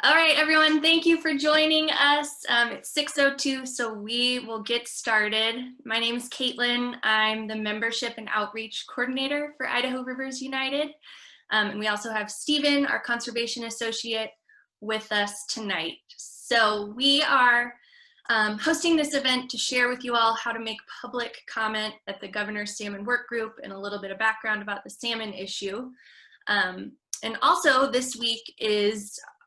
All right, everyone, thank you for joining us. It's 6:02, so we will get started. My name is Caitlin. I'm the Membership and Outreach Coordinator for Idaho Rivers United. And we also have Stephen, our Conservation Associate, with us tonight. So we are hosting this event to share with you all how to make public comment at the Governor's Salmon Work Group and a little bit of background about the salmon issue. And also this week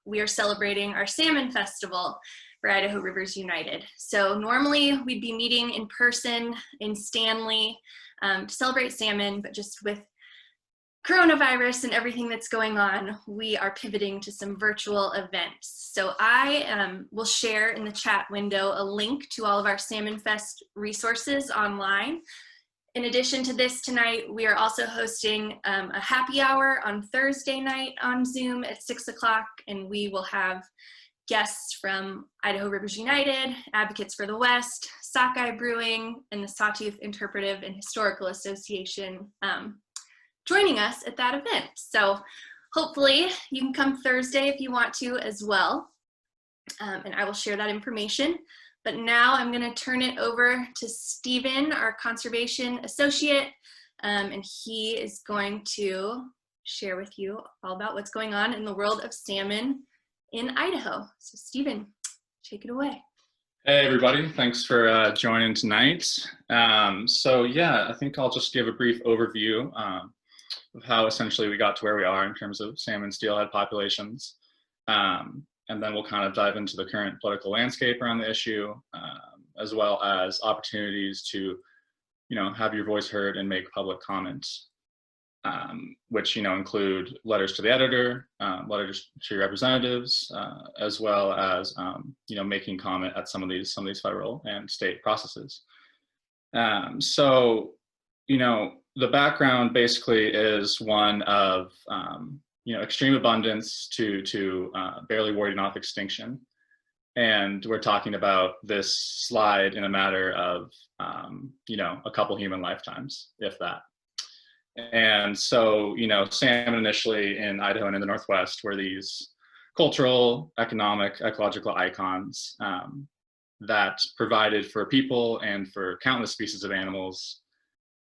we are celebrating our Salmon Festival for Idaho Rivers United. So normally we'd be meeting in person in Stanley to celebrate salmon, but just with coronavirus and everything that's going on, we are pivoting to some virtual events. So I will share in the chat window a link to all of our Salmon Fest resources online. In addition to this tonight, we are also hosting a happy hour on Thursday night on Zoom at 6 o'clock, and we will have guests from Idaho Rivers United, Advocates for the West, Sockeye Brewing, and the Sawtooth Interpretive and Historical Association joining us at that event. So hopefully you can come Thursday if you want to as well, and I will share that information. But now I'm going to turn it over to Stephen, our Conservation Associate, and he is going to share with you all about what's going on in the world of salmon in Idaho. So Stephen, take it away. Hey everybody, thanks for joining tonight. So yeah, I think I'll just give a brief overview of how essentially we got to where we are in terms of salmon steelhead populations. And then we'll kind of dive into the current political landscape around the issue, as well as opportunities to, have your voice heard and make public comments, which, include letters to the editor, letters to your representatives, as well as, making comment at some of these federal and state processes. So, the background basically is one of, extreme abundance to barely warding off extinction. And we're talking about this slide in a matter of, a couple human lifetimes, if that. And so, salmon initially in Idaho and in the Northwest were these cultural, economic, ecological icons that provided for people and for countless species of animals.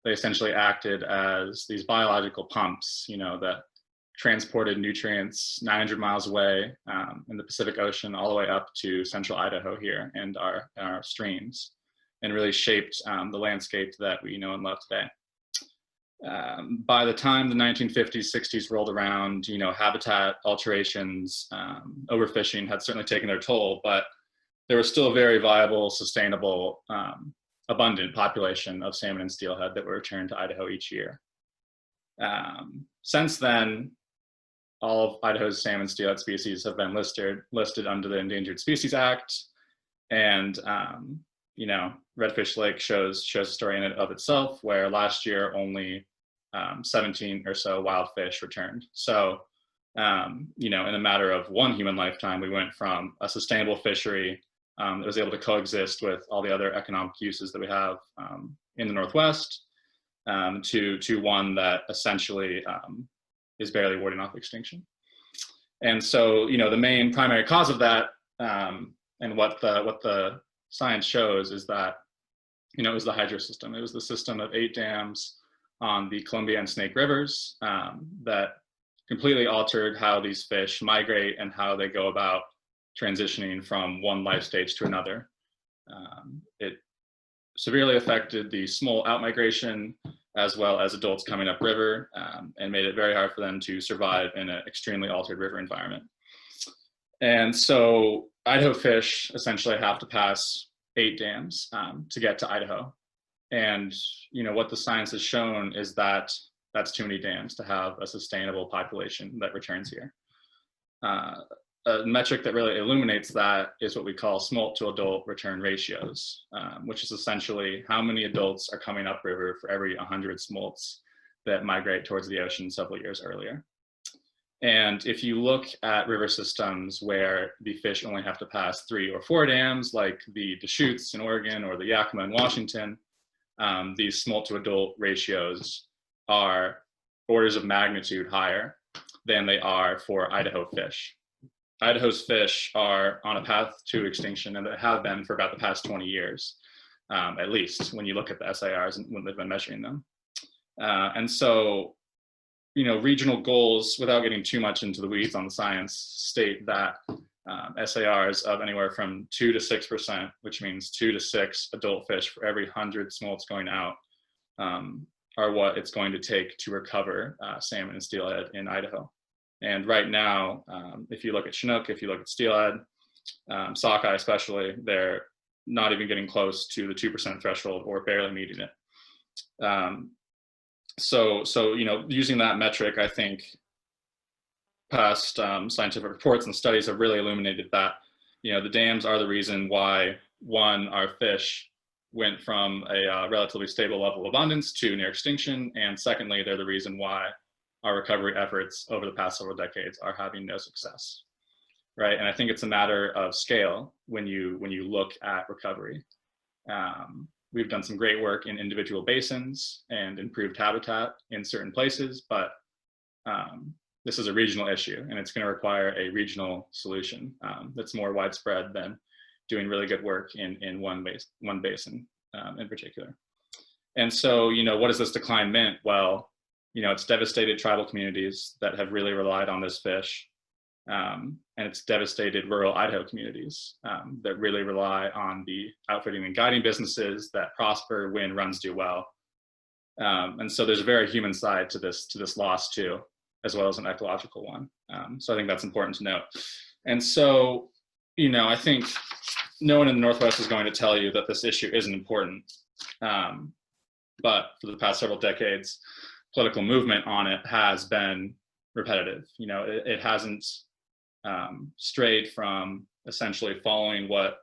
They essentially acted as these biological pumps, that transported nutrients 900 miles away in the Pacific Ocean all the way up to central Idaho here and our streams, and really shaped the landscape that we know and love today. By the time the 1950s, 60s rolled around, habitat alterations, overfishing had certainly taken their toll, but there was still a very viable, sustainable, abundant population of salmon and steelhead that were returned to Idaho each year. Since then, all of Idaho's salmon steelhead species have been listed under the Endangered Species Act, and Redfish Lake shows a story in and of itself, where last year only 17 or so wild fish returned. So, in a matter of one human lifetime, we went from a sustainable fishery that was able to coexist with all the other economic uses that we have in the Northwest, to one that essentially is barely warding off extinction. And so, the main primary cause of that, and what the science shows, is that, it was the hydro system. It was the system of 8 dams on the Columbia and Snake Rivers that completely altered how these fish migrate and how they go about transitioning from one life stage to another. It severely affected the small outmigration, as well as adults coming upriver, and made it very hard for them to survive in an extremely altered river environment. And so Idaho fish essentially have to pass 8 dams to get to Idaho. And what the science has shown is that that's too many dams to have a sustainable population that returns here. A metric that really illuminates that is what we call smolt to adult return ratios, which is essentially how many adults are coming upriver for every 100 smolts that migrate towards the ocean several years earlier. And if you look at river systems where the fish only have to pass 3 or 4 dams, like the Deschutes in Oregon or the Yakima in Washington, these smolt to adult ratios are orders of magnitude higher than they are for Idaho fish. Idaho's fish are on a path to extinction, and they have been for about the past 20 years, at least when you look at the SIRs and when they've been measuring them. And so, regional goals, without getting too much into the weeds on the science, state that SARs of anywhere from 2 to 6%, which means 2 to 6 adult fish for every 100 smolts going out, are what it's going to take to recover salmon and steelhead in Idaho. And right now, if you look at Chinook, if you look at steelhead, sockeye especially, they're not even getting close to the 2% threshold or barely meeting it. So using that metric, I think past scientific reports and studies have really illuminated that, the dams are the reason why, one, our fish went from a relatively stable level of abundance to near extinction, and secondly, they're the reason why our recovery efforts over the past several decades are having no success, right? And I think it's a matter of scale when you look at recovery. We've done some great work in individual basins and improved habitat in certain places, but this is a regional issue, and it's going to require a regional solution that's more widespread than doing really good work in one basin in particular. And so, what has this decline meant? Well, it's devastated tribal communities that have really relied on this fish, and it's devastated rural Idaho communities that really rely on the outfitting and guiding businesses that prosper when runs do well. And so there's a very human side to this loss too, as well as an ecological one. So I think that's important to note. And so, I think no one in the Northwest is going to tell you that this issue isn't important. But for the past several decades, political movement on it has been repetitive. It hasn't strayed from essentially following what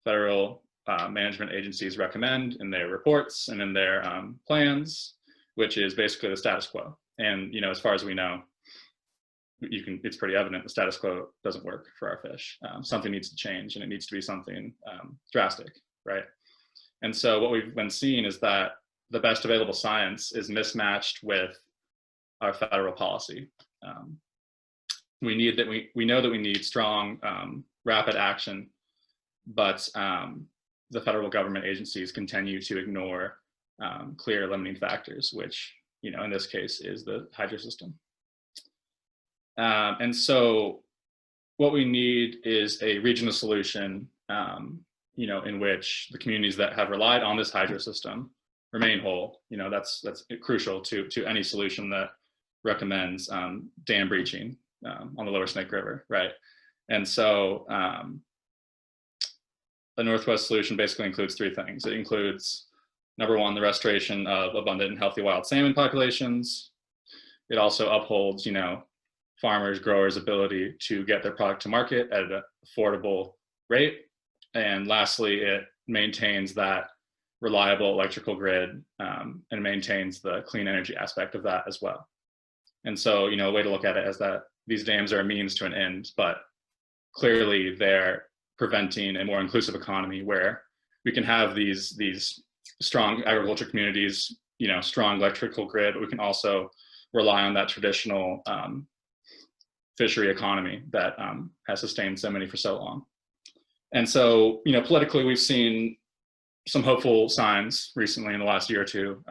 federal management agencies recommend in their reports and in their plans, which is basically the status quo. And as far as we know, it's pretty evident the status quo doesn't work for our fish. Something needs to change, and it needs to be something drastic, right? And so what we've been seeing is that the best available science is mismatched with our federal policy. We know that we need strong, rapid action, but the federal government agencies continue to ignore clear limiting factors, which, in this case is the hydro system. And so what we need is a regional solution, in which the communities that have relied on this hydro system remain whole. That's crucial to any solution that recommends dam breaching on the lower Snake River, right? And so the Northwest solution basically includes three things. It includes, number one, the restoration of abundant and healthy wild salmon populations. It also upholds, farmers, growers' ability to get their product to market at an affordable rate. And lastly, it maintains that reliable electrical grid and maintains the clean energy aspect of that as well. And so, a way to look at it is that these dams are a means to an end, but clearly they're preventing a more inclusive economy where we can have these strong agriculture communities, strong electrical grid. We can also rely on that traditional fishery economy that has sustained so many for so long. And so, politically, we've seen some hopeful signs recently in the last year or two.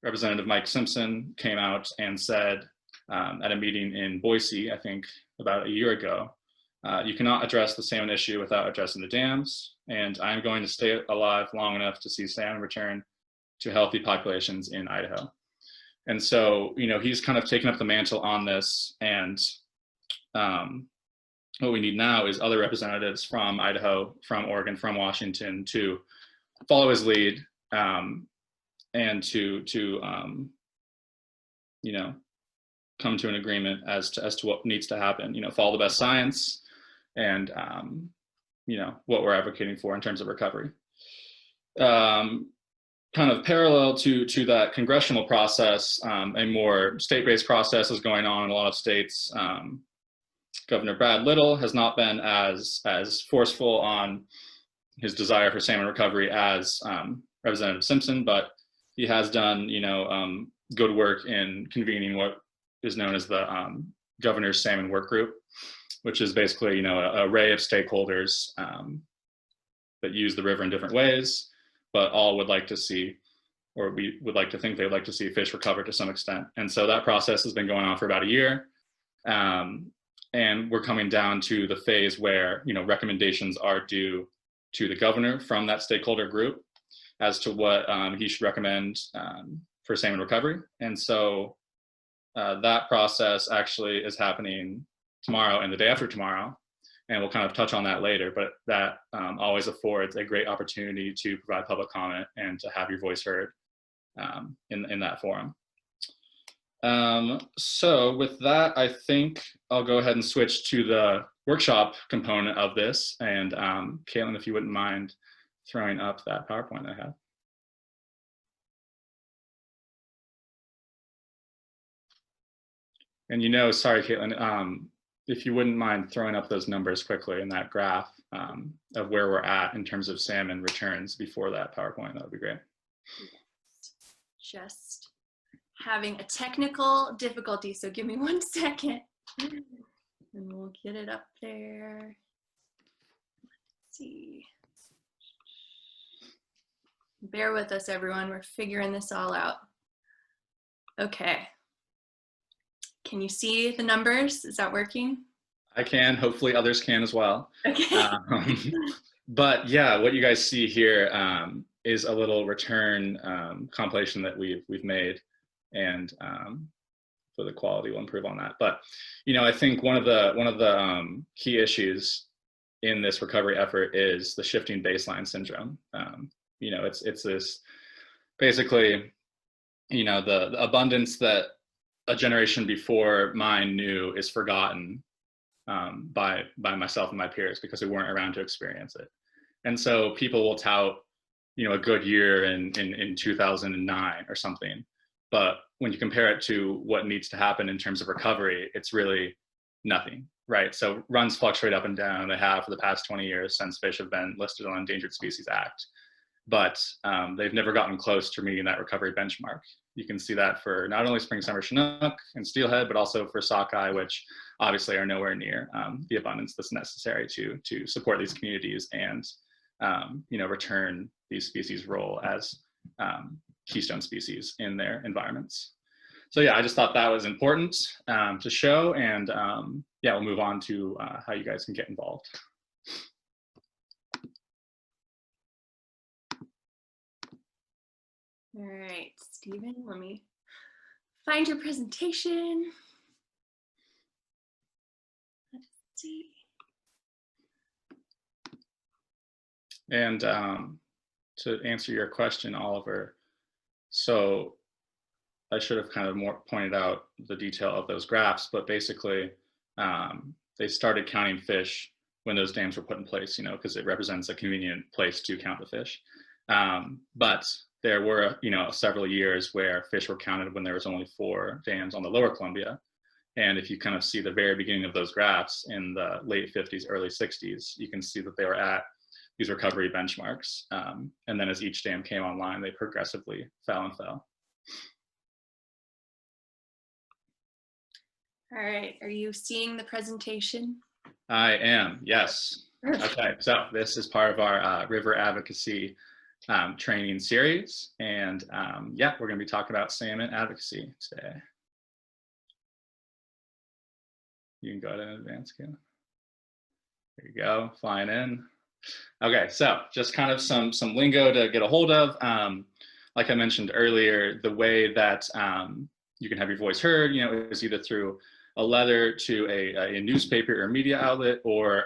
Representative Mike Simpson came out and said at a meeting in Boise, I think about a year ago, you cannot address the salmon issue without addressing the dams, and I'm going to stay alive long enough to see salmon return to healthy populations in Idaho. And so, he's kind of taken up the mantle on this, and what we need now is other representatives from Idaho, from Oregon, from Washington to follow his lead and to come to an agreement as to what needs to happen. Follow the best science and what we're advocating for in terms of recovery. Kind of parallel to that congressional process, a more state-based process is going on in a lot of states. Governor Brad Little has not been as forceful on his desire for salmon recovery as Representative Simpson, but he has done good work in convening what is known as the governor's salmon workgroup, which is basically, an array of stakeholders that use the river in different ways, but all would like to see, or we would like to think they would like to see, fish recovered to some extent. And so that process has been going on for about a year. And we're coming down to the phase where, recommendations are due to the governor from that stakeholder group as to what he should recommend for salmon recovery. And so that process actually is happening tomorrow and the day after tomorrow. And we'll kind of touch on that later, but that always affords a great opportunity to provide public comment and to have your voice heard in that forum. So with that, I think I'll go ahead and switch to the workshop component of this. And Caitlin, if you wouldn't mind throwing up that PowerPoint I have. And sorry, Caitlin, if you wouldn't mind throwing up those numbers quickly in that graph of where we're at in terms of salmon returns before that PowerPoint, that would be great. Just having a technical difficulty, so give me 1 second and we'll get it up there. Let's see. Bear with us, everyone. We're figuring this all out. Okay. Can you see the numbers? Is that working? I can. Hopefully others can as well. Okay. But yeah, what you guys see here is a little return compilation that we've made, and so the quality will improve on that. But I think one of the key issues in this recovery effort is the shifting baseline syndrome. It's this basically the abundance that a generation before mine knew is forgotten by myself and my peers because we weren't around to experience it. And so people will tout a good year in 2009 or something, but when you compare it to what needs to happen in terms of recovery, it's really nothing, right? So runs fluctuate up and down. They have for the past 20 years since fish have been listed on the Endangered Species Act, but they've never gotten close to meeting that recovery benchmark. You can see that for not only spring summer Chinook and steelhead, but also for sockeye, which obviously are nowhere near the abundance that's necessary to support these communities and return these species' role as keystone species in their environments. So yeah, I just thought that was important to show, and yeah, we'll move on to how you guys can get involved. All right, Stephen, let me find your presentation. Let's see. And to answer your question, Oliver, so I should have kind of more pointed out the detail of those graphs, but basically they started counting fish when those dams were put in place, because it represents a convenient place to count the fish. But there were, several years where fish were counted when there was only 4 dams on the lower Columbia. And if you kind of see the very beginning of those graphs in the late 50s, early 60s, you can see that they were at these recovery benchmarks. And then as each dam came online, they progressively fell and fell. All right, are you seeing the presentation? I am, yes. Okay, so this is part of our river advocacy training series. And yeah, we're gonna be talking about salmon advocacy today. You can go ahead and advance, Kim. There you go, flying in. Okay, so just kind of some lingo to get a hold of. Like I mentioned earlier, the way that you can have your voice heard, is either through a letter to a newspaper or media outlet, or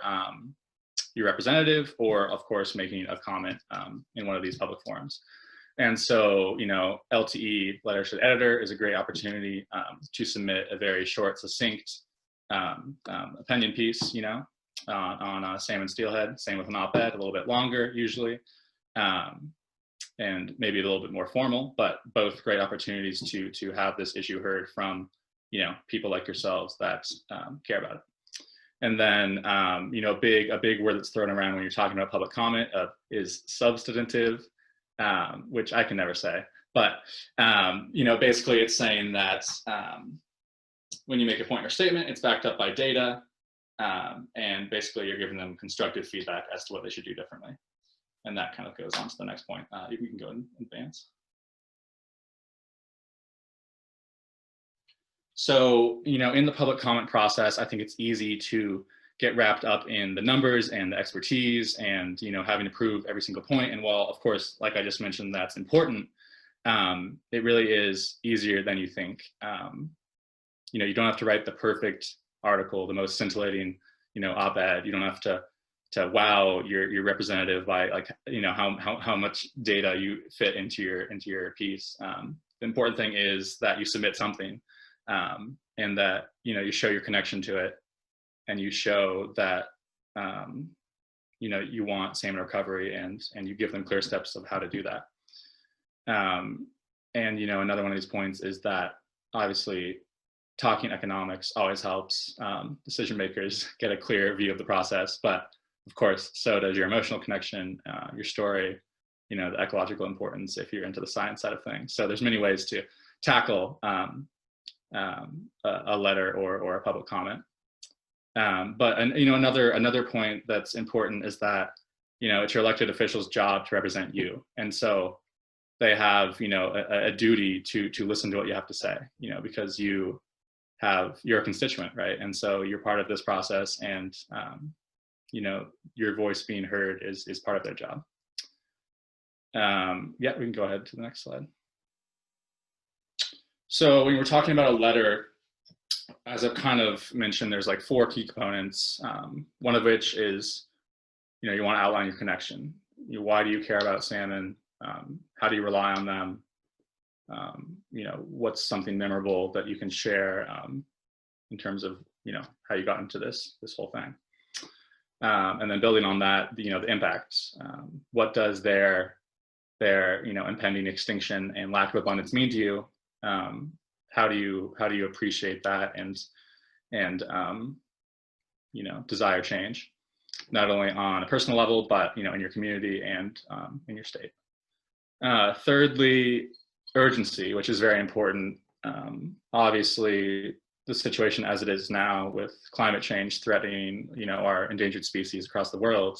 your representative, or of course making a comment in one of these public forums. And so, LTE, letter to the editor, is a great opportunity to submit a very short, succinct opinion piece, on salmon steelhead. Same with an op-ed, a little bit longer usually, and maybe a little bit more formal, but both great opportunities to have this issue heard from people like yourselves that care about it. And then a big word that's thrown around when you're talking about public comment is substantive, which I can never say, but basically it's saying that when you make a point or statement, it's backed up by data, and basically you're giving them constructive feedback as to what they should do differently. And that kind of goes on to the next point. You can go and advance. So, in the public comment process, I think it's easy to get wrapped up in the numbers and the expertise and, having to prove every single point. And while, of course, like I just mentioned, that's important, it really is easier than you think. You don't have to write the perfect article, the most scintillating, op-ed. You don't have to wow your representative by how much data you fit into your piece. The important thing is that you submit something, and that you show your connection to it, and you show that you want salmon recovery, and you give them clear steps of how to do that. And another one of these points is that obviously talking economics always helps decision makers get a clear view of the process, but of course so does your emotional connection, your story, the ecological importance if you're into the science side of things. So there's many ways to tackle a letter or a public comment. But another point that's important is that it's your elected officials' job to represent you, and so they have a duty to listen to what you have to say, because you're a constituent, right? And so you're part of this process, and your voice being heard is part of their job. Yeah, we can go ahead to the next slide. So when we're talking about a letter, as I've kind of mentioned, there's like 4 key components. One of which is, you want to outline your connection. Why do you care about salmon? How do you rely on them? What's something memorable that you can share in terms of, how you got into this whole thing. And then building on that, the impact. What does their impending extinction and lack of abundance mean to you? How do you appreciate that and desire change, not only on a personal level, but in your community and in your state. Thirdly, urgency, which is very important. Obviously, the situation as it is now with climate change threatening our endangered species across the world,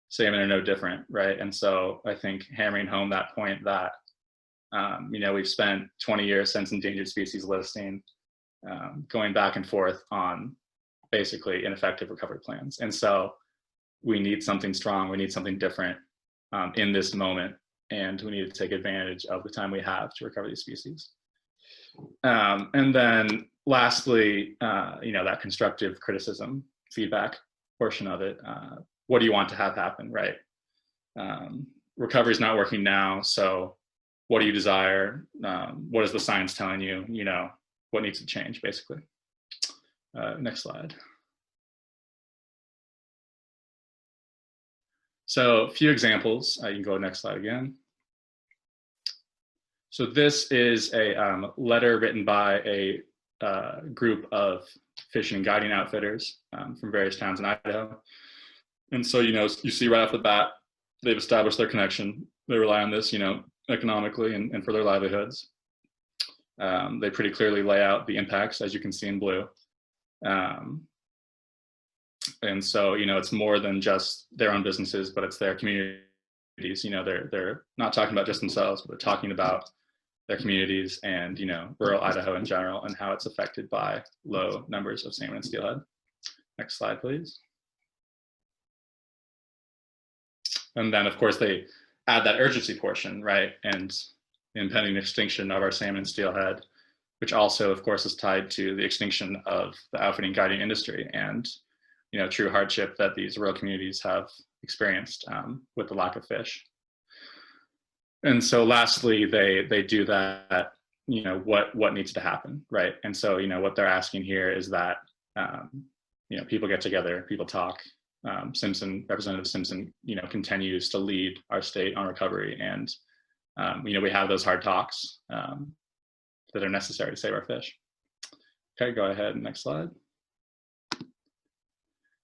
salmon are no different, right? And so I think hammering home that point that we've spent 20 years since endangered species listing, going back and forth on basically ineffective recovery plans. And so we need something strong, we need something different in this moment, and we need to take advantage of the time we have to recover these species. And then lastly, that constructive criticism, feedback portion of it. What do you want to have happen, right? Recovery is not working now, so what do you desire? What is the science telling you? What needs to change, basically. Next slide. So a few examples. You can go next slide again. So this is a letter written by a group of fishing and guiding outfitters from various towns in Idaho. And so, you see right off the bat, they've established their connection. They rely on this, economically and for their livelihoods. They pretty clearly lay out the impacts, as you can see in blue. And so, it's more than just their own businesses, but it's their communities. They're not talking about just themselves, but they're talking about their communities and, rural Idaho in general, and how it's affected by low numbers of salmon and steelhead. Next slide, please. And then, of course, they add that urgency portion, right? And the impending extinction of our salmon and steelhead, which also, of course, is tied to the extinction of the outfitting guiding industry and, true hardship that these rural communities have experienced with the lack of fish. And so lastly, they do that, what needs to happen, right? And so, what they're asking here is that, people get together, people talk. Representative Simpson, continues to lead our state on recovery, and we have those hard talks that are necessary to save our fish. Okay, go ahead, next slide.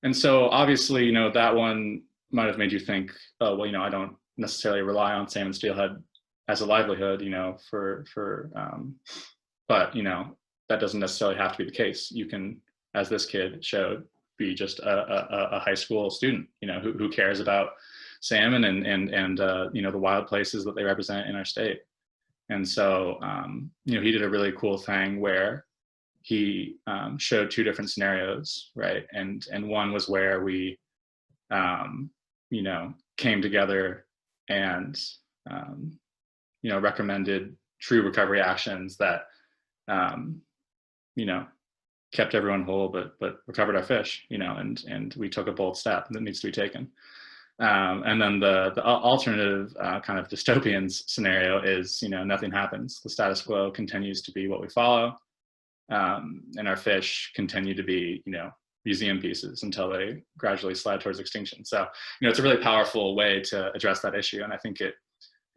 And so obviously, that one might have made you think, oh, well, I don't necessarily rely on salmon steelhead as a livelihood, but that doesn't necessarily have to be the case. You can, as this kid showed, be just a high school student, who cares about salmon and the wild places that they represent in our state. And so, he did a really cool thing where he showed two different scenarios, right? And one was where we, came together and, recommended true recovery actions that, kept everyone whole, but recovered our fish, and we took a bold step that needs to be taken. And then the alternative kind of dystopian scenario is, nothing happens. The status quo continues to be what we follow, and our fish continue to be, museum pieces until they gradually slide towards extinction. So, it's a really powerful way to address that issue, and I think it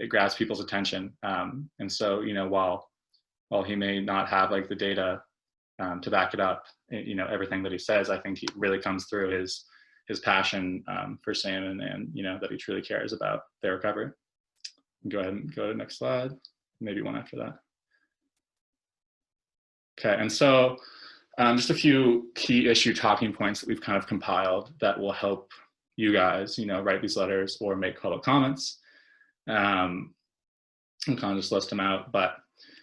grabs people's attention. And so, while he may not have like the data to back it up, everything that he says, I think he really comes through his passion for salmon, and that he truly cares about their recovery. Go ahead and go to the next slide, maybe one after that. Okay, and so just a few key issue talking points that we've kind of compiled that will help you guys, write these letters or make public comments. I'll kind of just list them out, but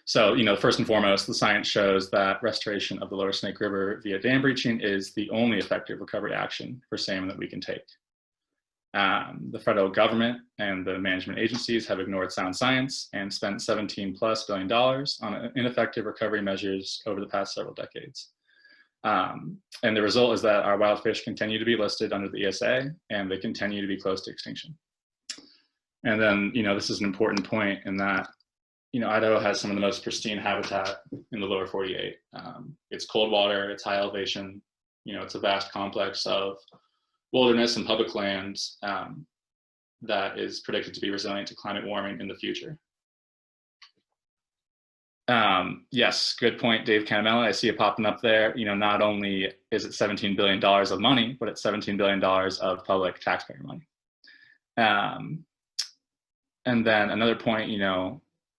so, first and foremost, the science shows that restoration of the lower Snake River via dam breaching is the only effective recovery action for salmon that we can take. The federal government and the management agencies have ignored sound science and spent $17+ billion on ineffective recovery measures over the past several decades. And the result is that our wild fish continue to be listed under the ESA, and they continue to be close to extinction. And then, this is an important point in that, Idaho has some of the most pristine habitat in the lower 48. It's cold water, it's high elevation, it's a vast complex of wilderness and public lands that is predicted to be resilient to climate warming in the future. Yes, good point, Dave Canamella. I see it popping up there. Not only is it $17 billion of money, but it's $17 billion of public taxpayer money. And then another point,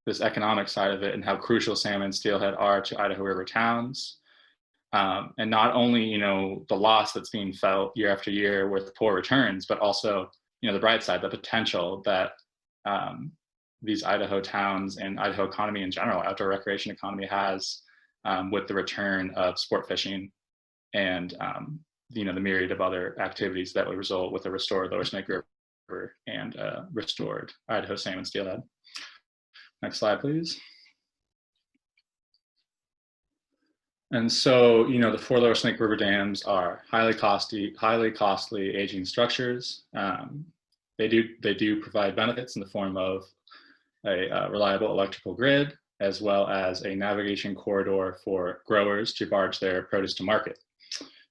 this economic side of it and how crucial salmon and steelhead are to Idaho River towns. And not only, the loss that's being felt year after year with poor returns, but also, the bright side, the potential that these Idaho towns and Idaho economy in general, outdoor recreation economy has with the return of sport fishing and, the myriad of other activities that would result with a restored lower Snake River and restored Idaho salmon steelhead. Next slide, please. And so, the 4 lower Snake River dams are highly costly aging structures. They do provide benefits in the form of a reliable electrical grid, as well as a navigation corridor for growers to barge their produce to market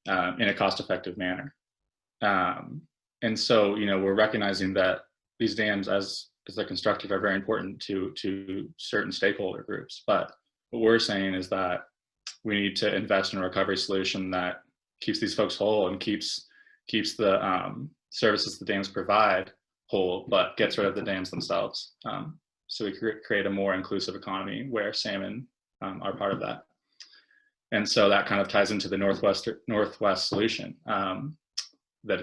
in a cost-effective manner. And so, we're recognizing that these dams, as they're constructed, are very important to certain stakeholder groups. But what we're saying is that we need to invest in a recovery solution that keeps these folks whole and keeps the services the dams provide whole, but gets rid of the dams themselves. So we create a more inclusive economy where salmon are part of that. And so that kind of ties into the Northwest solution. That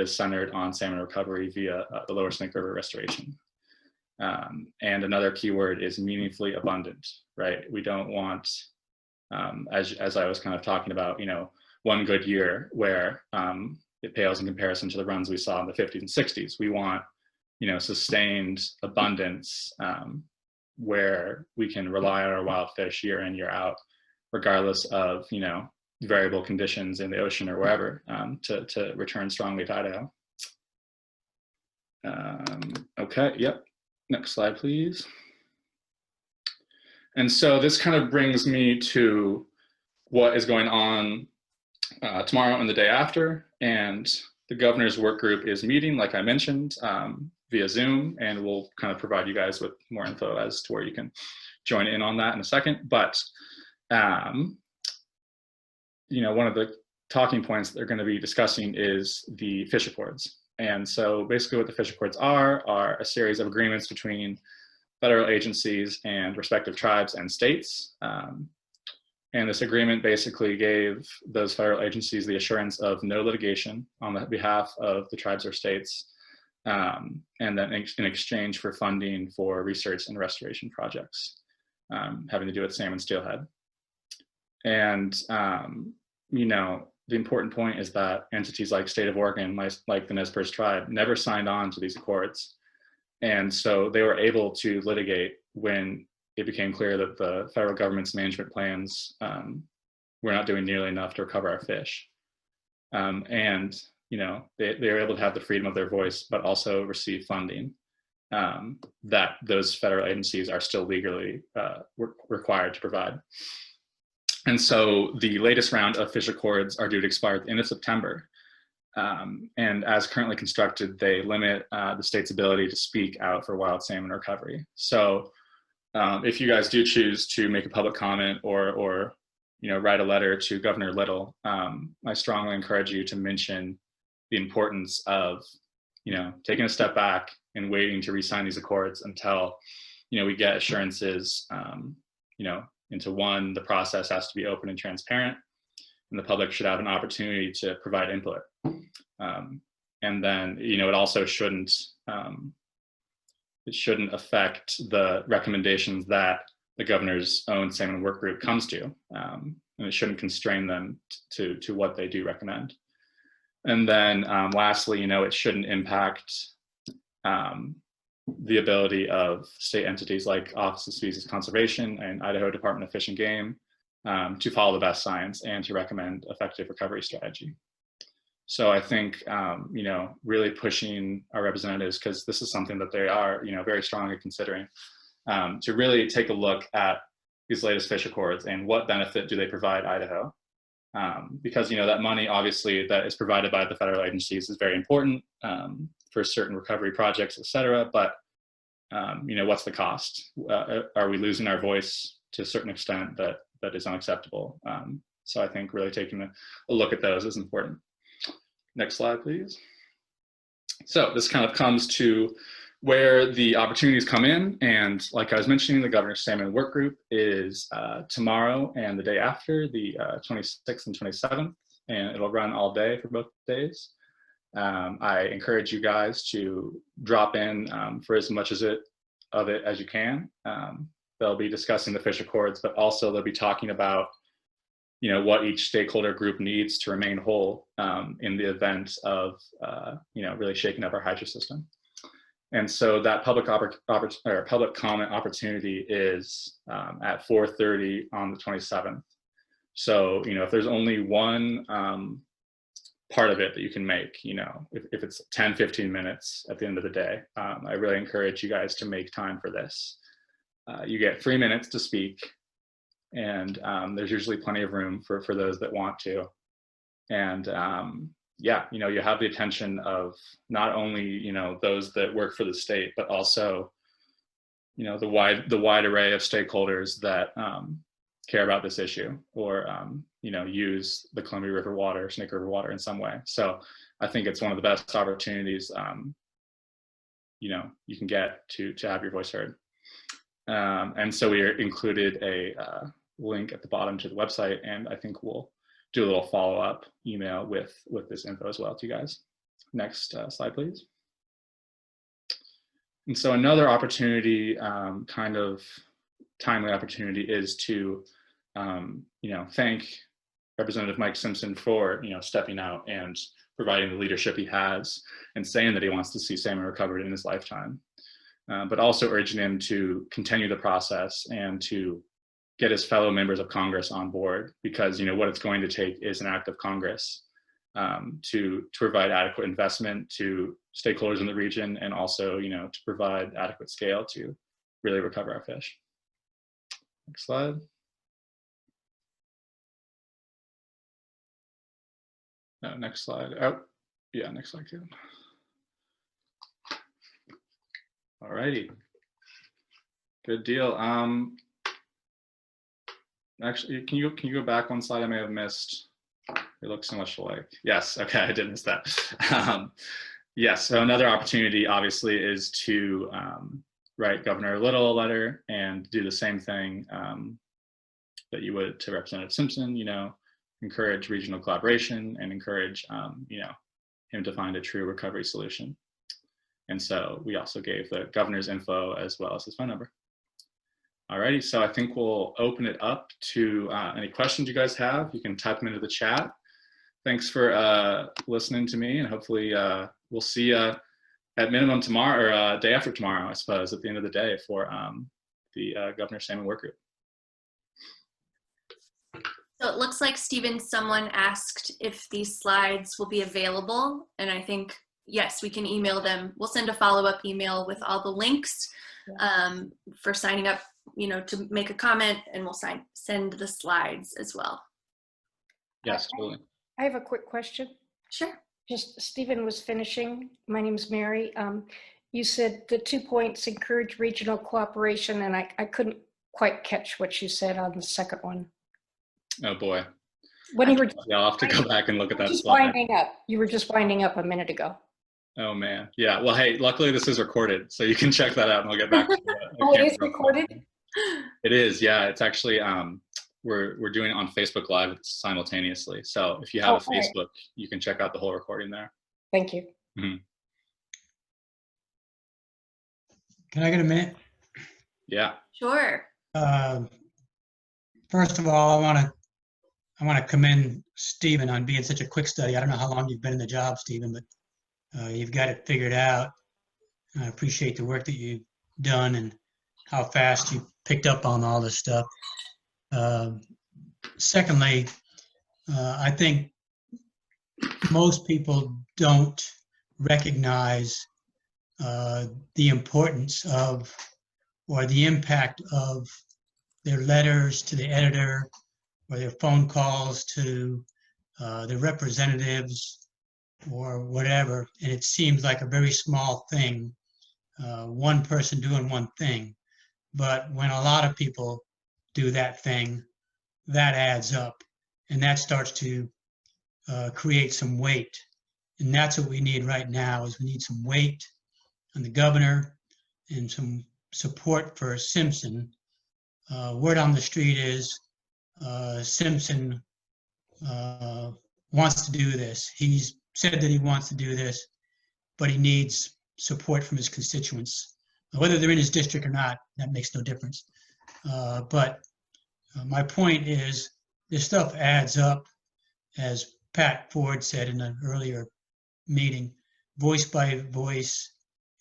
is centered on salmon recovery via the lower Snake River restoration. And another keyword is meaningfully abundant, right? We don't want, as I was kind of talking about, one good year where it pales in comparison to the runs we saw in the 50s and 60s. We want, sustained abundance where we can rely on our wild fish year in, year out, regardless of, variable conditions in the ocean or wherever, to return strongly to Idaho. Okay, yep. Next slide, please. And so this kind of brings me to what is going on tomorrow and the day after. And the governor's work group is meeting, like I mentioned, via Zoom, and we'll kind of provide you guys with more info as to where you can join in on that in a second. But one of the talking points they're going to be discussing is the fish accords. And so basically what the fish accords are a series of agreements between federal agencies and respective tribes and states And this agreement basically gave those federal agencies the assurance of no litigation on the behalf of the tribes or states, and then in exchange for funding for research and restoration projects having to do with salmon steelhead. And, the important point is that entities like State of Oregon, like the Nez Perce tribe, never signed on to these accords. And so they were able to litigate when it became clear that the federal government's management plans were not doing nearly enough to recover our fish. And, they were able to have the freedom of their voice, but also receive funding that those federal agencies are still legally required to provide. And so the latest round of fish accords are due to expire at the end of September. And as currently constructed, they limit the state's ability to speak out for wild salmon recovery. So if you guys do choose to make a public comment or write a letter to Governor Little, I strongly encourage you to mention the importance of, taking a step back and waiting to re-sign these accords until, we get assurances, into one, the process has to be open and transparent, and the public should have an opportunity to provide input. And then, it also shouldn't affect the recommendations that the governor's own salmon work group comes to, and it shouldn't constrain them to what they do recommend. And then lastly, it shouldn't impact the ability of state entities like Office of Species Conservation and Idaho Department of Fish and Game to follow the best science and to recommend effective recovery strategy. So I think, really pushing our representatives, because this is something that they are, very strongly considering, to really take a look at these latest fish accords and what benefit do they provide Idaho. Because, that money, obviously, that is provided by the federal agencies is very important for certain recovery projects, et cetera. But, what's the cost? Are we losing our voice to a certain extent that is unacceptable? So I think really taking a look at those is important. Next slide, please. So this kind of comes to where the opportunities come in. And like I was mentioning, the Governor's Salmon Work Group is tomorrow and the day after, the 26th and 27th, and it'll run all day for both days. I encourage you guys to drop in for as much of it as you can. They'll be discussing the fish accords, but also they'll be talking about what each stakeholder group needs to remain whole in the event of really shaking up our hydro system. And so that public comment opportunity is at 4:30 on the 27th. So if there's only one part of it that you can make, if it's 10-15 minutes at the end of the day, I really encourage you guys to make time for this. You get 3 minutes to speak, and there's usually plenty of room for those that want to. And you have the attention of not only those that work for the state, but also the wide array of stakeholders that care about this issue, or use the Columbia River water, Snake River water in some way. So I think it's one of the best opportunities you can get to have your voice heard. And so we included a link at the bottom to the website, and I think we'll do a little follow-up email with this info as well to you guys. Next slide, please. And so another opportunity, kind of timely opportunity, is to thank Representative Mike Simpson for stepping out and providing the leadership he has and saying that he wants to see salmon recovered in his lifetime, but also urging him to continue the process and to get his fellow members of Congress on board, because what it's going to take is an act of Congress to provide adequate investment to stakeholders in the region, and also to provide adequate scale to really recover our fish. Next slide. Next slide. Oh, yeah, next slide too. All righty. Good deal. Actually, can you go back one slide? I may have missed. It looks so much alike. Yes, okay, I did miss that. Yes, so another opportunity obviously is to write Governor Little a letter and do the same thing that you would to Representative Simpson, encourage regional collaboration and encourage, him to find a true recovery solution. And so we also gave the governor's info as well as his phone number. Alrighty, so I think we'll open it up to any questions you guys have. You can type them into the chat. Thanks for listening to me, and hopefully we'll see you at minimum tomorrow, or day after tomorrow, I suppose, at the end of the day for the Governor Salmon work group. So it looks like, Stephen, someone asked if these slides will be available, and I think, yes, we can email them. We'll send a follow-up email with all the links for signing up, to make a comment, and we'll send the slides as well. Yes, totally. I have a quick question. Sure. Just Stephen was finishing. My name is Mary. You said the 2 points, encourage regional cooperation, and I couldn't quite catch what you said on the second one. Oh boy. When you were I'll have to go back and look at that just slide. winding up. You were just winding up a minute ago. Oh man. Yeah. Well, hey, luckily this is recorded, so you can check that out and we'll get back to it. Oh, it is recorded? It is, yeah. It's actually we're doing it on Facebook Live simultaneously. So if you have a Facebook, right, you can check out the whole recording there. Thank you. Mm-hmm. Can I get a minute? Yeah. Sure. First of all, I want to commend Stephen on being such a quick study. I don't know how long you've been in the job, Stephen, but you've got it figured out. I appreciate the work that you've done and how fast you picked up on all this stuff. Secondly, I think most people don't recognize the importance of, or the impact of, their letters to the editor or their phone calls to their representatives or whatever. And it seems like a very small thing, one person doing one thing. But when a lot of people do that thing, that adds up, and that starts to create some weight. And that's what we need right now, is we need some weight on the governor and some support for Simpson. Word on the street is Simpson wants to do this. He's said that he wants to do this, but he needs support from his constituents. Whether they're in his district or not, that makes no difference. But my point is, this stuff adds up, as Pat Ford said in an earlier meeting, voice by voice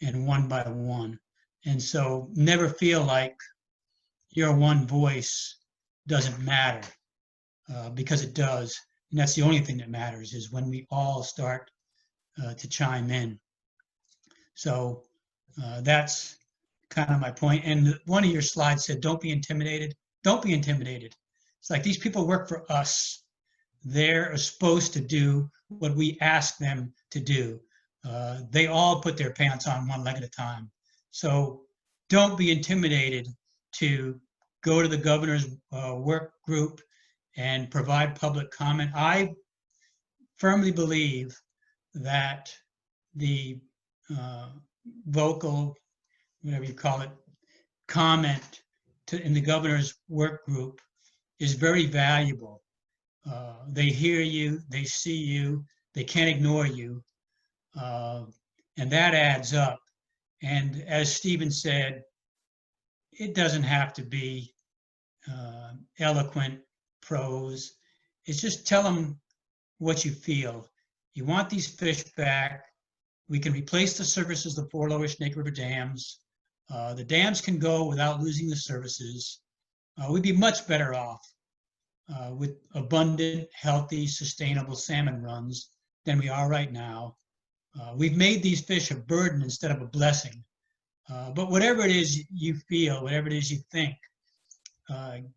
and one by one. And so never feel like your one voice doesn't matter, because it does. And that's the only thing that matters, is when we all start to chime in. So that's kind of my point. And one of your slides said, don't be intimidated. Don't be intimidated. It's like, these people work for us. They're supposed to do what we ask them to do. They all put their pants on one leg at a time. So don't be intimidated to go to the governor's work group and provide public comment. I firmly believe that the vocal, whatever you call it, comment in the governor's work group is very valuable. They hear you, they see you, they can't ignore you, and that adds up. And as Stephen said, it doesn't have to be eloquent prose. It's just tell them what you feel. You want these fish back. We can replace the services of the 4 lower Snake River dams. The dams can go without losing the services. We'd be much better off with abundant, healthy, sustainable salmon runs than we are right now. We've made these fish a burden instead of a blessing. But whatever it is you feel, whatever it is you think,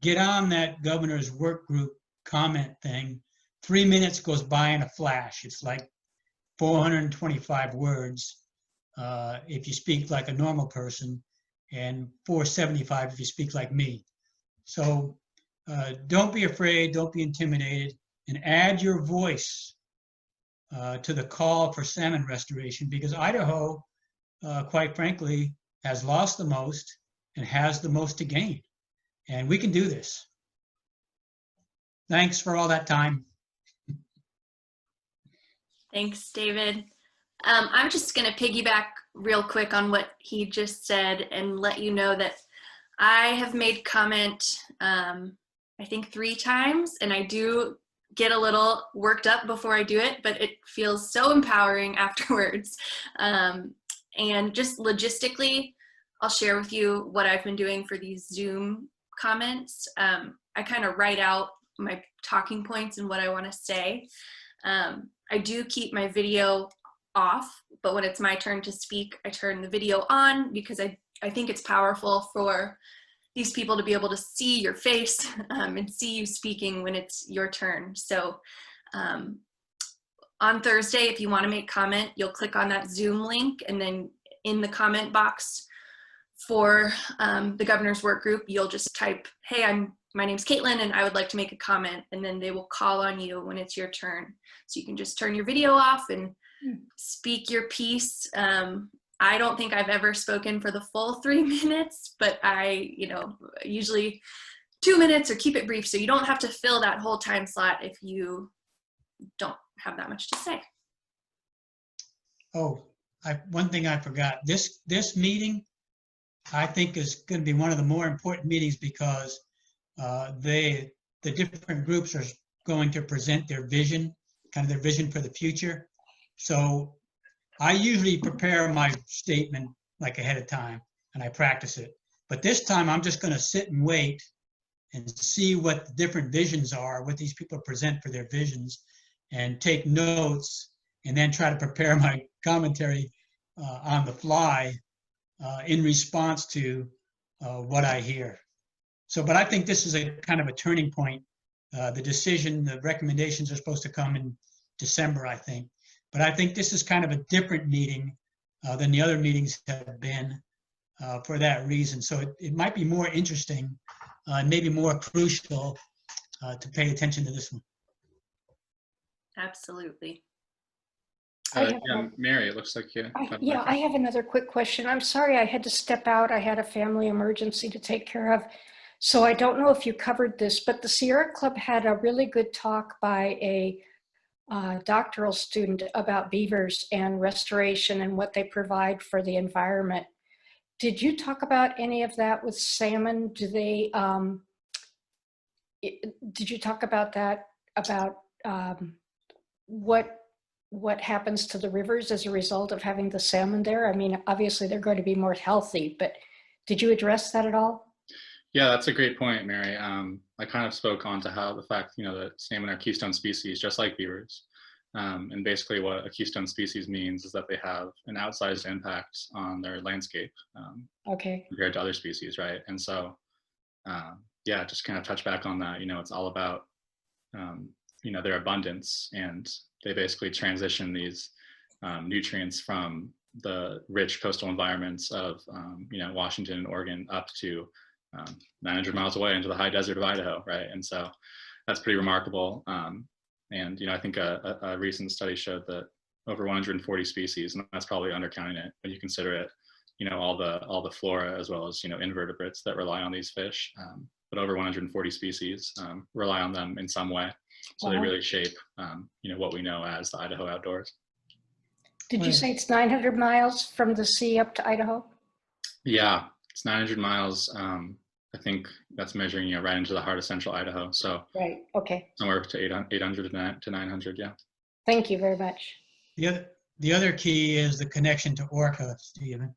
get on that governor's work group comment thing. 3 minutes goes by in a flash. It's like 425 words if you speak like a normal person, and 475 if you speak like me. So don't be afraid, don't be intimidated, and add your voice to the call for salmon restoration, because Idaho, quite frankly, has lost the most and has the most to gain. And we can do this. thanks for all that time. Thanks, David. I'm just going to piggyback real quick on what he just said and let you know that I have made comment, I think 3 times, and I do get a little worked up before I do it, but it feels so empowering afterwards. And just logistically, I'll share with you what I've been doing for these Zoom comments. I kind of write out my talking points and what I want to say. I do keep my video off, but when it's my turn to speak, I turn the video on because I think it's powerful for these people to be able to see your face and see you speaking when it's your turn. So on Thursday, if you want to make comment, you'll click on that Zoom link, and then in the comment box for the governor's work group, you'll just type, hey, my name's Caitlin and I would like to make a comment, and then they will call on you when it's your turn. So you can just turn your video off and speak your piece. I don't think I've ever spoken for the full 3 minutes, but I, usually 2 minutes or keep it brief. So you don't have to fill that whole time slot if you don't have that much to say. Oh, one thing I forgot. This meeting, I think, is going to be one of the more important meetings because the different groups are going to present their vision, kind of their vision for the future. So I usually prepare my statement like ahead of time and I practice it. But this time I'm just going to sit and wait and see what the different visions are, what these people present for their visions, and take notes, and then try to prepare my commentary on the fly in response to what I hear. So, but I think this is a kind of a turning point. The recommendations are supposed to come in December, I think. But I think this is kind of a different meeting than the other meetings have been for that reason. So it might be more interesting and maybe more crucial to pay attention to this one. Absolutely. Mary, it looks like I have another quick question. I'm sorry I had to step out. I had a family emergency to take care of. So I don't know if you covered this, but the Sierra Club had a really good talk by a doctoral student about beavers and restoration and what they provide for the environment. Did you talk about any of that with salmon? Did you talk about that, about what happens to the rivers as a result of having the salmon there? I mean, obviously they're going to be more healthy, but did you address that at all? Yeah, that's a great point, Mary. I kind of spoke on to how the fact, that salmon are keystone species, just like beavers. And basically what a keystone species means is that they have an outsized impact on their landscape compared to other species, right? And so, just kind of touch back on that. It's all about, their abundance, and they basically transition these nutrients from the rich coastal environments of, Washington and Oregon up to 900 miles away into the high desert of Idaho, right? And so that's pretty remarkable. And I think a recent study showed that over 140 species, and that's probably undercounting it when you consider it, all the flora as well as invertebrates that rely on these fish. But over 140 species rely on them in some way. So they really shape, what we know as the Idaho outdoors. Did you say it's 900 miles from the sea up to Idaho? Yeah, it's 900 miles. I think that's measuring, right into the heart of central Idaho. So right, okay. Somewhere to 800 to 900, yeah. Thank you very much. The other key is the connection to orca, Stephen,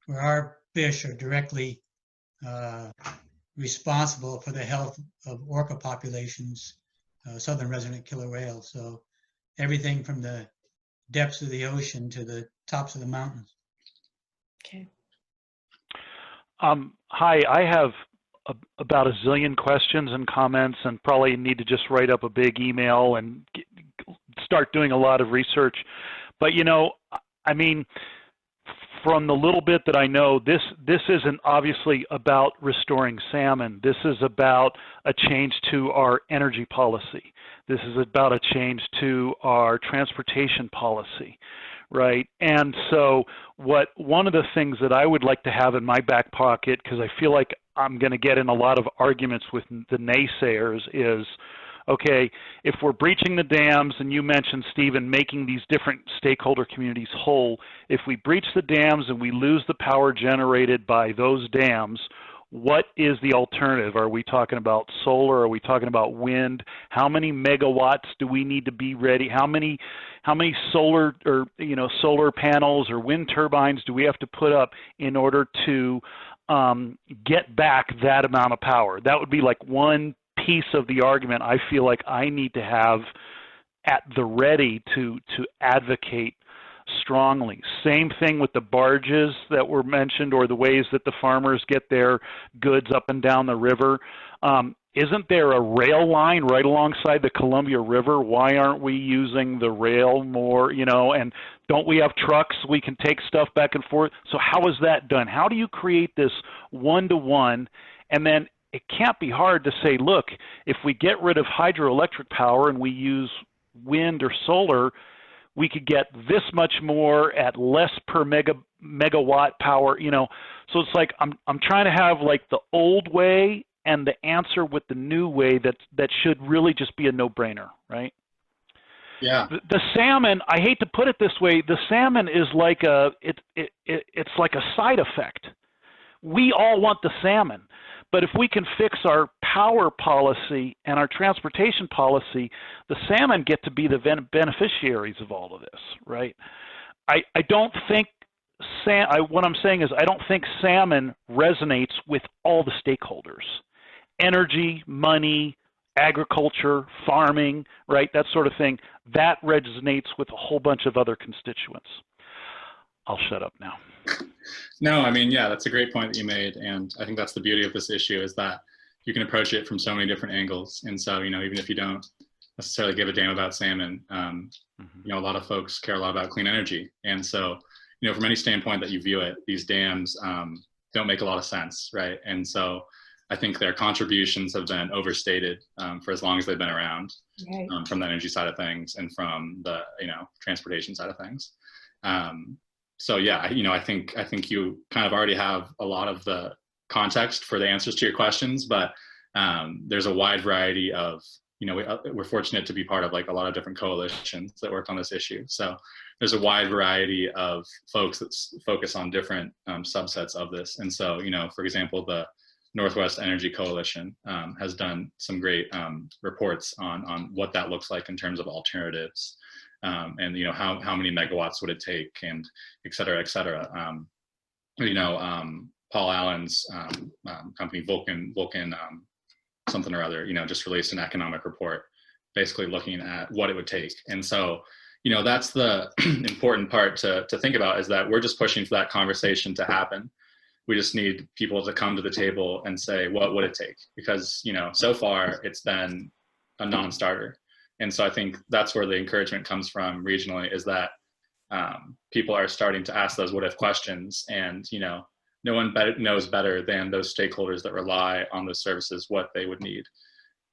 where our fish are directly responsible for the health of orca populations, southern resident killer whales. So everything from the depths of the ocean to the tops of the mountains. Okay. Hi, I have about a zillion questions and comments, and probably need to just write up a big email and start doing a lot of research. But I mean, from the little bit that I know, this isn't obviously about restoring salmon. This is about a change to our energy policy. This is about a change to our transportation policy, right? And so one of the things that I would like to have in my back pocket, because I feel like I'm going to get in a lot of arguments with the naysayers, is, okay, if we're breaching the dams, and you mentioned, Stephen, making these different stakeholder communities whole, if we breach the dams and we lose the power generated by those dams, what is the alternative? Are we talking about solar? Are we talking about wind? How many megawatts do we need to be ready? How many solar, or solar panels or wind turbines do we have to put up in order to get back that amount of power? That would be like one piece of the argument I feel like I need to have at the ready to advocate strongly. Same thing with the barges that were mentioned, or the ways that the farmers get their goods up and down the river. Isn't there a rail line right alongside the Columbia River? Why aren't we using the rail more, and don't we have trucks we can take stuff back and forth? So how is that done? How do you create this one-to-one? And then it can't be hard to say, look, if we get rid of hydroelectric power and we use wind or solar, we could get this much more at less per megawatt power, So it's like I'm trying to have like the old way and the answer with the new way that should really just be a no-brainer, right? Yeah. The salmon, I hate to put it this way, the salmon is like it's like a side effect. We all want the salmon, but if we can fix our power policy and our transportation policy, the salmon get to be the beneficiaries of all of this, right? I don't think what I'm saying is I don't think salmon resonates with all the stakeholders. Energy, money, agriculture, farming, right? That sort of thing. That resonates with a whole bunch of other constituents. I'll shut up now. No, I mean, yeah, that's a great point that you made. And I think that's the beauty of this issue, is that you can approach it from so many different angles. And so, even if you don't necessarily give a damn about salmon, a lot of folks care a lot about clean energy. And so, from any standpoint that you view it, these dams don't make a lot of sense, right? And so I think their contributions have been overstated for as long as they've been around, from the energy side of things and from the, transportation side of things. So yeah, I think you kind of already have a lot of the context for the answers to your questions, but there's a wide variety of, we're fortunate to be part of like a lot of different coalitions that work on this issue. So there's a wide variety of folks that focus on different subsets of this. And so, for example, the Northwest Energy Coalition has done some great reports on what that looks like in terms of alternatives. And how many megawatts would it take, and et cetera, et cetera. Paul Allen's company Vulcan something or other, just released an economic report, basically looking at what it would take. And so, that's the important part to think about, is that we're just pushing for that conversation to happen. We just need people to come to the table and say, what would it take? Because, so far it's been a non-starter. And so I think that's where the encouragement comes from regionally, is that people are starting to ask those what if questions, and no one knows better than those stakeholders that rely on those services what they would need.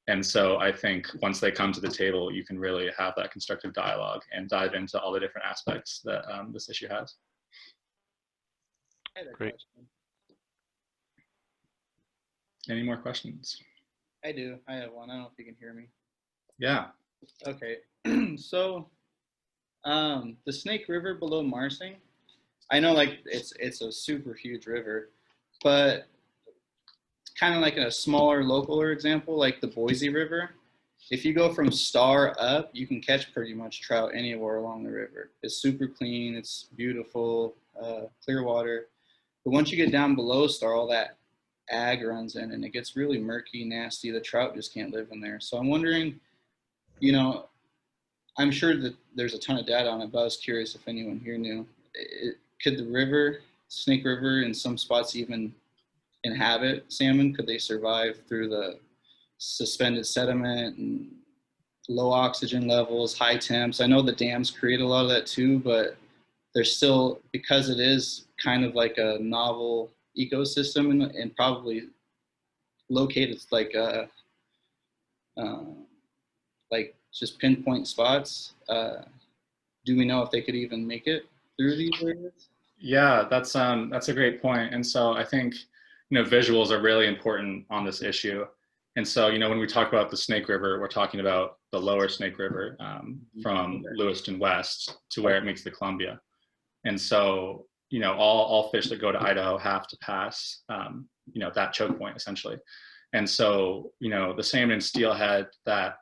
And so I think once they come to the table, you can really have that constructive dialogue and dive into all the different aspects that this issue has. Great. Any more questions? I do. I have one. I don't know if you can hear me. Yeah. Okay. So the Snake River below Marsing, I know like it's a super huge river, but kind of like in a smaller localer example, like the Boise River, if you go from Star up, you can catch pretty much trout anywhere along the river. It's super clean. It's beautiful, clear water. But once you get down below Star, all that ag runs in and it gets really murky, nasty. The trout just can't live in there. So I'm wondering, I'm sure that there's a ton of data on it, but I was curious if anyone here knew. Could the river, Snake River, in some spots even inhabit salmon? Could they survive through the suspended sediment and low oxygen levels, high temps? I know the dams create a lot of that too, but there's still, because it is kind of like a novel ecosystem and probably located like just pinpoint spots. Do we know if they could even make it through these areas? Yeah, that's a great point. And so I think, visuals are really important on this issue. And so, you know, when we talk about the Snake River, we're talking about the lower Snake River from Lewiston west to where it meets the Columbia. And so, you know, all fish that go to Idaho have to pass, you know, that choke point essentially. And so, you know, the salmon and steelhead that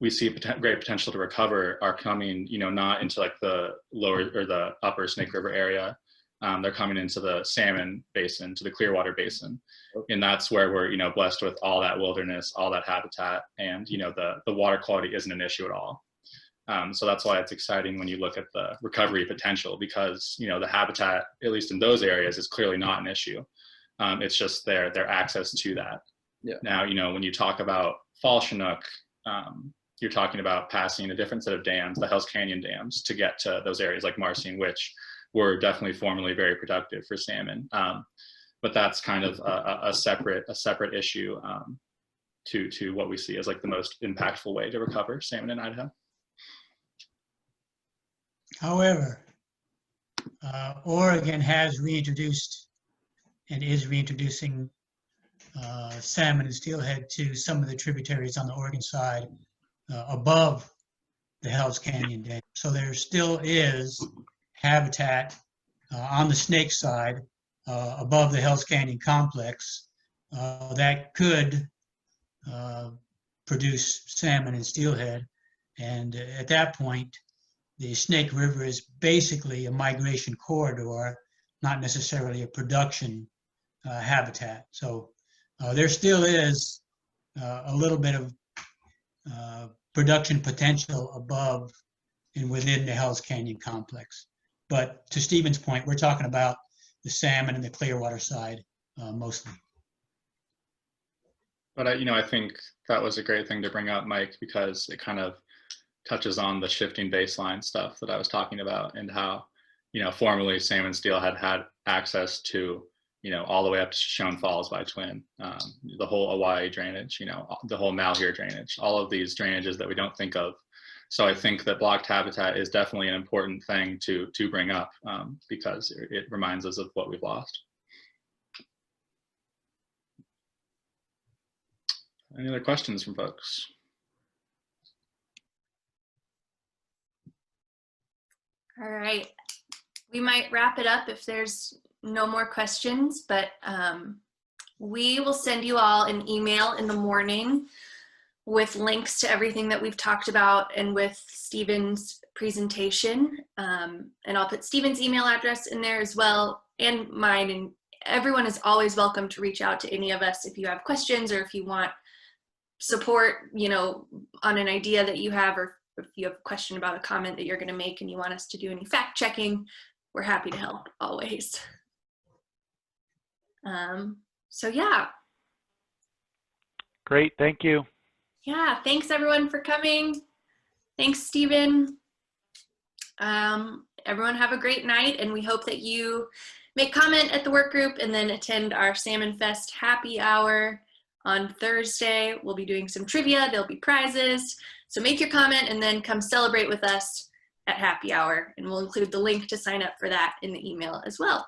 we see great potential to recover are coming, you know, not into like the lower or the upper Snake River area. They're coming into the salmon basin, to the Clearwater basin. And that's where we're, you know, blessed with all that wilderness, all that habitat, and, you know, the water quality isn't an issue at all. So that's why it's exciting when you look at the recovery potential, because, you know, the habitat, at least in those areas, is clearly not an issue. It's just their access to that. Yeah. Now, you know, when you talk about fall Chinook, you're talking about passing a different set of dams, the Hells Canyon dams, to get to those areas like Marcine, which were definitely formerly very productive for salmon. But that's kind of a separate issue to what we see as like the most impactful way to recover salmon in Idaho. However, Oregon has reintroduced and is reintroducing salmon and steelhead to some of the tributaries on the Oregon side above the Hells Canyon Dam. So there still is habitat on the snake side above the Hells Canyon complex that could produce salmon and steelhead. And at that point, the Snake River is basically a migration corridor, not necessarily a production habitat. So there still is a little bit of production potential above and within the Hells Canyon complex. But to Stephen's point, we're talking about the salmon and the Clearwater side mostly. But you know, I think that was a great thing to bring up, Mike, because it kind of touches on the shifting baseline stuff that I was talking about, and how, you know, formerly salmon steelhead had access to, you know, all the way up to Shoshone Falls by Twin, the whole Hawaii drainage, you know, the whole Malheur drainage, all of these drainages that we don't think of. So I think that blocked habitat is definitely an important thing to bring up because it reminds us of what we've lost. Any other questions from folks? All right, we might wrap it up if there's no more questions, but we will send you all an email in the morning with links to everything that we've talked about and with Stephen's presentation. And I'll put Stephen's email address in there as well, and mine, and everyone is always welcome to reach out to any of us if you have questions or if you want support, you know, on an idea that you have, or if you have a question about a comment that you're going to make and you want us to do any fact checking, we're happy to help always. So yeah. Great, thank you. Yeah, thanks everyone for coming. Thanks, Stephen. Everyone have a great night, and we hope that you make comment at the work group and then attend our Salmon Fest happy hour on Thursday. We'll be doing some trivia, there'll be prizes. So make your comment and then come celebrate with us at happy hour, and we'll include the link to sign up for that in the email as well.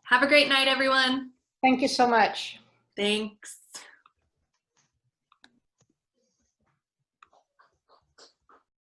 Have a great night, everyone. Thank you so much. Thanks.